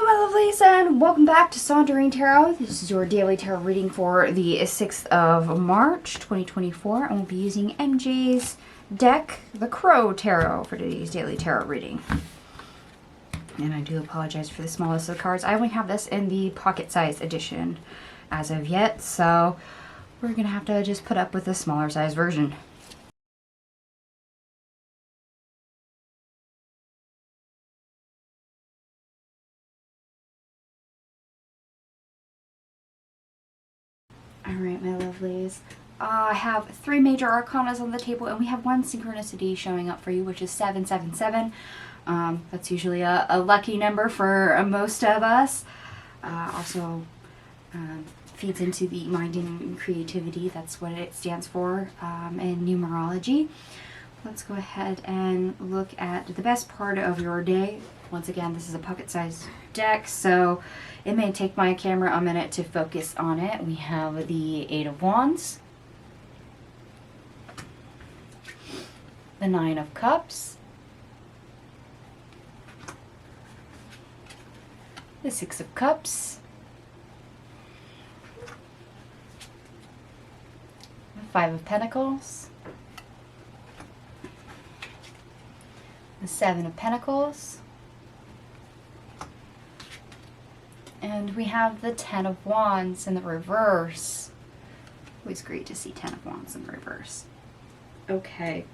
Hello my lovelies and welcome back to Sauntering Tarot. This is your daily tarot reading for the 6th of March 2024 and we'll be using MJ's deck, the Crow Tarot, for today's daily tarot reading. And I do apologize for the smallest of the cards. I only have this in the pocket size edition as of yet, so we're going to have to just put up with the smaller size version. Alright, my lovelies. I have 3 major arcanas on the table, and we have 1 synchronicity showing up for you, which is 777. That's usually a lucky number for most of us. Also feeds into the mind and creativity. That's what it stands for in numerology. Let's go ahead and look at the best part of your day. Once again, this is a pocket-sized deck, so it may take my camera a minute to focus on it. We have the 8 of Wands, the 9 of Cups, the 6 of Cups, the 5 of Pentacles, the 7 of Pentacles, and we have the 10 of Wands in the reverse. Always great to see 10 of Wands in the reverse. Okay.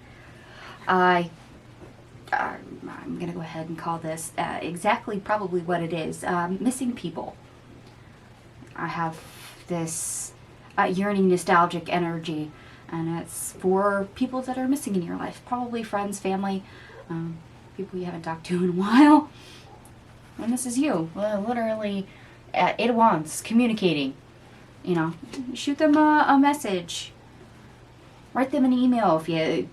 I'm going to go ahead and call this exactly probably what it is. Missing people. I have this yearning, nostalgic energy, and it's for people that are missing in your life. Probably friends, family, people you haven't talked to in a while. And this is you, literally 8 of Wands, communicating. You know, shoot them a message. Write them an email if you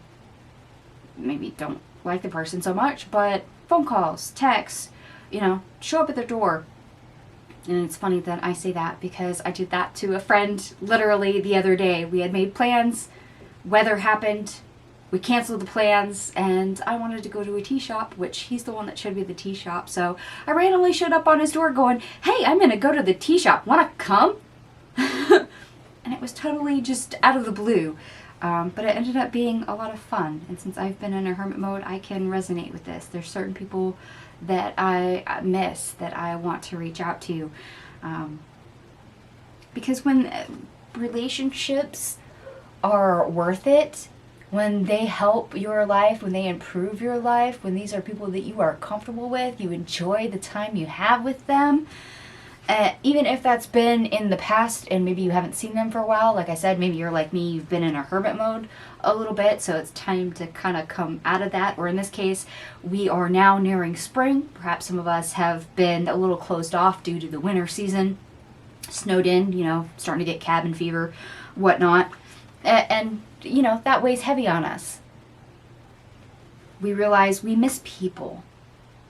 maybe don't like the person so much, but phone calls, texts, you know, show up at their door. And it's funny that I say that because I did that to a friend literally the other day. We had made plans, weather happened, we canceled the plans, and I wanted to go to a tea shop, which he's the one that showed me the tea shop. So I randomly showed up on his door going, hey, I'm going to go to the tea shop. Want to come? And it was totally just out of the blue. But it ended up being a lot of fun. And since I've been in a hermit mode, I can resonate with this. There's certain people that I miss, that I want to reach out to. Because when relationships are worth it, when they help your life, when they improve your life, when these are people that you are comfortable with, you enjoy the time you have with them, even if that's been in the past and maybe you haven't seen them for a while. Like I said, maybe you're like me, you've been in a hermit mode a little bit, so it's time to kind of come out of that. Or in this case, we are now nearing spring. Perhaps some of us have been a little closed off due to the winter season, snowed in, you know, starting to get cabin fever, whatnot. And you know, that weighs heavy on us. We realize we miss people.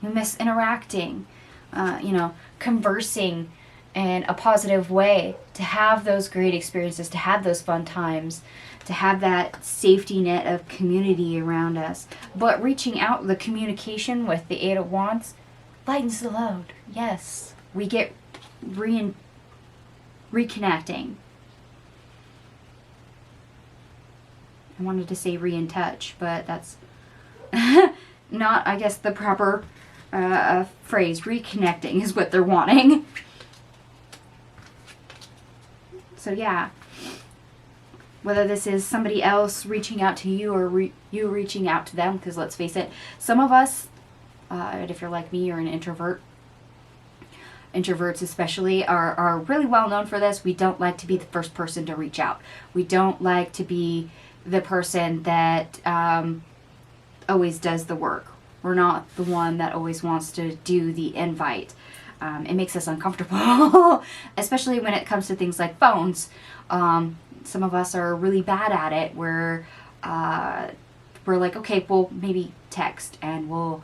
We miss interacting, you know, conversing in a positive way, to have those great experiences, to have those fun times, to have that safety net of community around us. But reaching out, the communication with the 8 of Wands lightens the load. Yes, we get reconnecting. I wanted to say re-in touch, but that's not, I guess, the proper phrase. Reconnecting is what they're wanting. So yeah, whether this is somebody else reaching out to you or you reaching out to them, because let's face it, some of us, and if you're like me, you're an introvert. Introverts especially are really well known for this. We don't like to be the first person to reach out. We don't like to be the person that always does the work. We're not the one that always wants to do the invite. It makes us uncomfortable, especially when it comes to things like phones. Some of us are really bad at it, where we're like, okay, well, maybe text, and we'll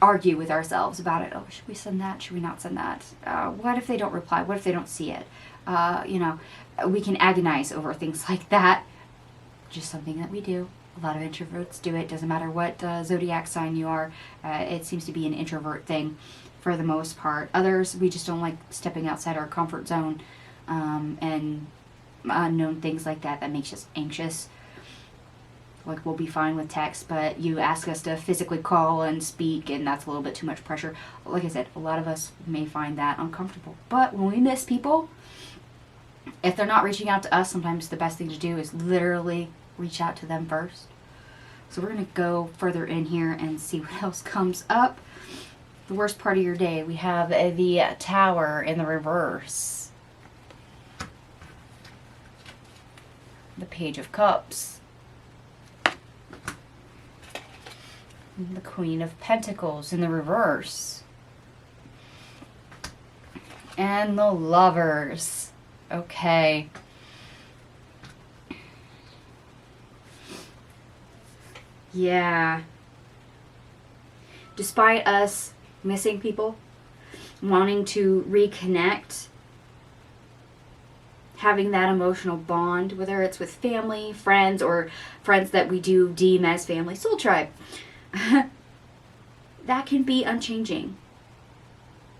argue with ourselves about it. Oh, should we send that? Should we not send that? What if they don't reply? What if they don't see it? You know, we can agonize over things like that. just something that we do. A lot of introverts do it. Doesn't matter what zodiac sign you are. It seems to be an introvert thing for the most part. Others, we just don't like stepping outside our comfort zone, and unknown things like that makes us anxious. Like, we'll be fine with text, but you ask us to physically call and speak, and that's a little bit too much pressure. Like I said, a lot of us may find that uncomfortable. But when we miss people, if they're not reaching out to us, sometimes the best thing to do is literally reach out to them first. So we're going to go further in here and see what else comes up. The worst part of your day, we have the Tower in the reverse. The Page of Cups. The Queen of Pentacles in the reverse. And the Lovers. Okay. Yeah. Despite us missing people, wanting to reconnect, having that emotional bond, whether it's with family, friends, or friends that we do deem as family, soul tribe, that can be unchanging.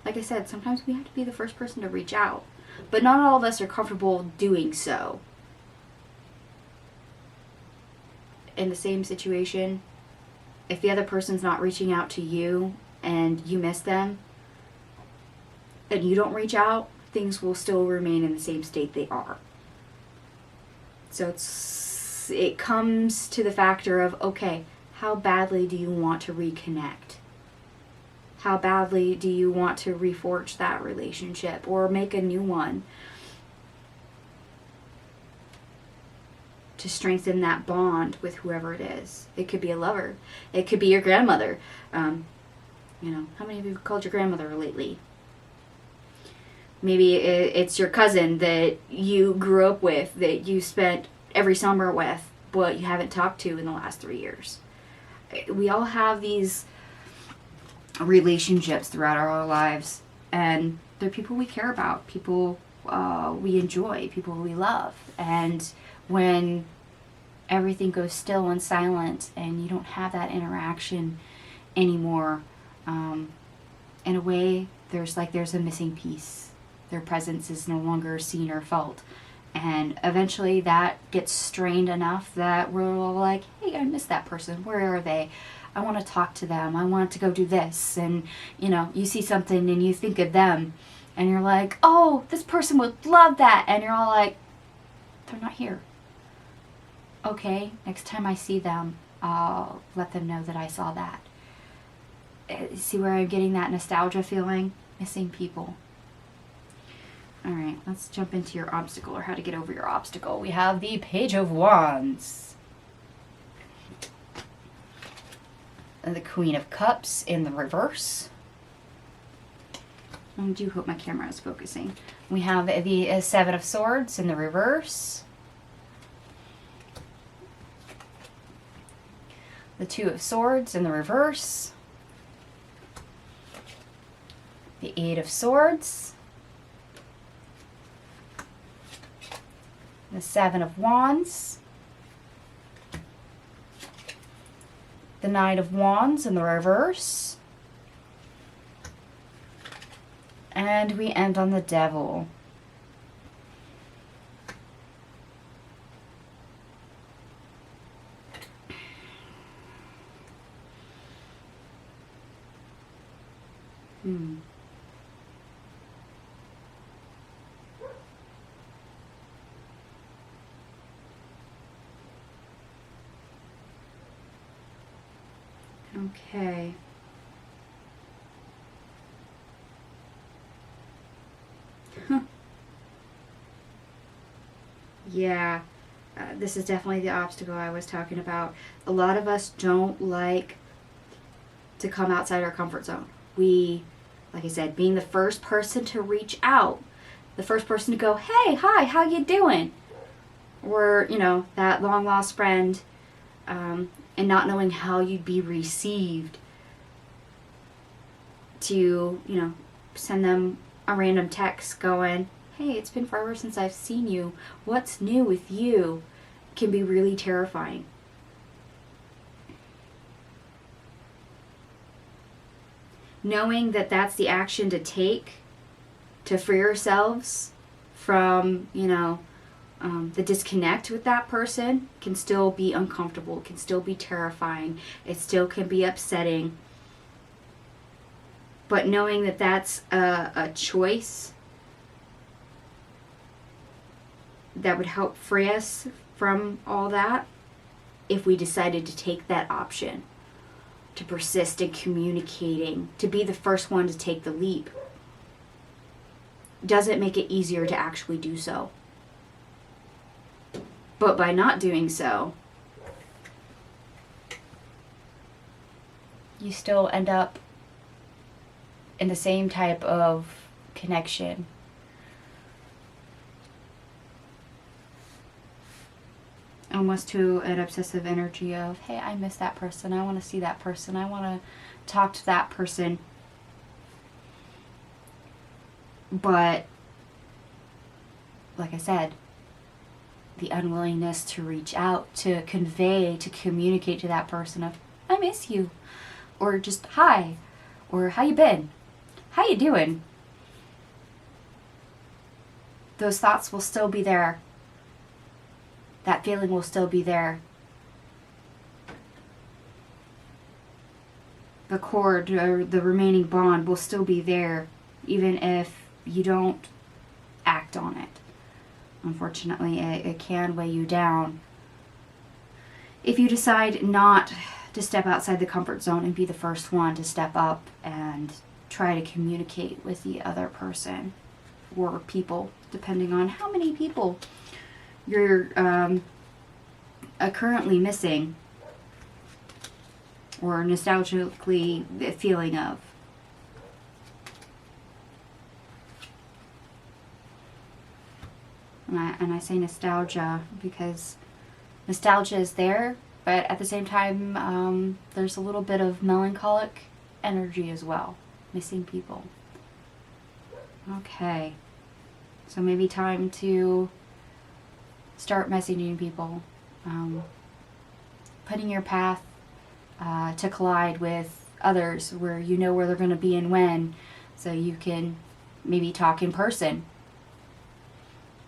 Like I said, sometimes we have to be the first person to reach out, but not all of us are comfortable doing so. In the same situation, if the other person's not reaching out to you and you miss them and you don't reach out, things will still remain in the same state they are. So it comes to the factor of, okay, how badly do you want to reconnect? How badly do you want to reforge that relationship or make a new one to strengthen that bond with whoever it is? It could be a lover. It could be your grandmother. How many of you have called your grandmother lately? Maybe it's your cousin that you grew up with, that you spent every summer with, but you haven't talked to in the last 3 years. We all have these relationships throughout our lives, and they're people we care about, people we enjoy, people we love. And when everything goes still and silent and you don't have that interaction anymore, in a way there's a missing piece. Their presence is no longer seen or felt, and eventually that gets strained enough that we're all like, hey, I miss that person, where are they? I want to talk to them, I want to go do this. And you see something and you think of them and you're like, oh, this person would love that, and you're all like, they're not here. Okay, next time I see them, I'll let them know that I saw that. See where I'm getting that nostalgia feeling? Missing people. Alright, let's jump into your obstacle, or how to get over your obstacle. We have the Page of Wands. And the Queen of Cups in the reverse. I do hope my camera is focusing. We have the Seven of Swords in the reverse. The Two of Swords in the reverse. The Eight of Swords. The Seven of Wands. The Knight of Wands in the reverse. And we end on the Devil. Okay. Yeah, this is definitely the obstacle I was talking about. A lot of us don't like to come outside our comfort zone. We, like I said, being the first person to reach out, the first person to go, hey, hi, how you doing? Or, that long lost friend, and not knowing how you'd be received, to, send them a random text going, hey, it's been forever since I've seen you. What's new with you? can be really terrifying. Knowing that that's the action to take to free ourselves from, the disconnect with that person can still be uncomfortable, can still be terrifying, it still can be upsetting. But knowing that that's a choice that would help free us from all that, if we decided to take that option, to persist in communicating, to be the first one to take the leap, doesn't make it easier to actually do so. But by not doing so, you still end up in the same type of connection. Almost to an obsessive energy of, hey, I miss that person, I want to see that person, I want to talk to that person. But, like I said, the unwillingness to reach out, to convey, to communicate to that person of, I miss you, or just hi, or how you been, how you doing. Those thoughts will still be there. That feeling will still be there. The cord or the remaining bond will still be there, even if you don't act on it. Unfortunately, it can weigh you down. If you decide not to step outside the comfort zone and be the first one to step up and try to communicate with the other person or people, depending on how many people you're currently missing or nostalgically feeling of. And I say nostalgia because nostalgia is there, but at the same time, there's a little bit of melancholic energy as well. Missing people. Okay. So maybe time to start messaging people. Putting your path to collide with others where you know where they're going to be and when, so you can maybe talk in person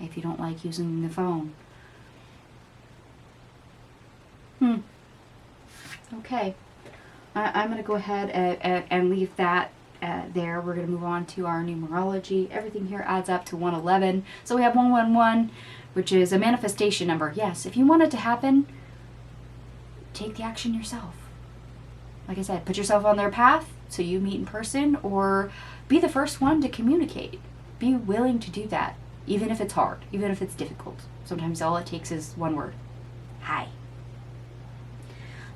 if you don't like using the phone. Okay. I'm going to go ahead and leave that there. We're going to move on to our numerology. Everything here adds up to 111. So we have 111, which is a manifestation number. Yes, if you want it to happen, take the action yourself. Like I said, put yourself on their path so you meet in person, or be the first one to communicate. Be willing to do that, even if it's hard, even if it's difficult. Sometimes all it takes is one word. Hi.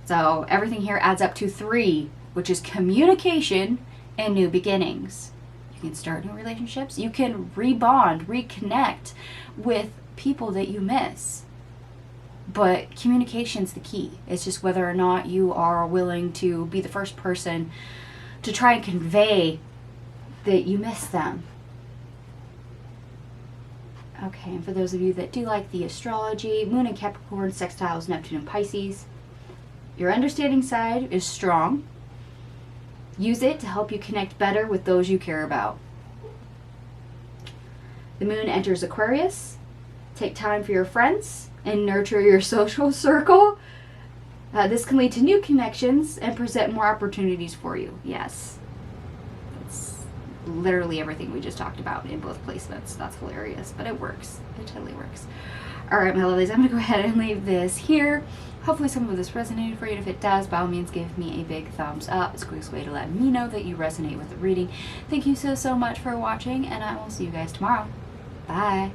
So everything here adds up to 3, which is communication and new beginnings. You can start new relationships. You can rebond, reconnect with people that you miss. But communication's the key. It's just whether or not you are willing to be the first person to try and convey that you miss them. Okay, and for those of you that do like the astrology, Moon in Capricorn, sextiles Neptune and Pisces, your understanding side is strong. Use it to help you connect better with those you care about. The Moon enters Aquarius. Take time for your friends and nurture your social circle. This can lead to new connections and present more opportunities for you. Yes. It's literally everything we just talked about in both placements. That's hilarious, but it works. It totally works. All right, my lovelies, I'm going to go ahead and leave this here. Hopefully some of this resonated for you. If it does, by all means, give me a big thumbs up. It's the quickest way to let me know that you resonate with the reading. Thank you so much for watching, and I will see you guys tomorrow. Bye.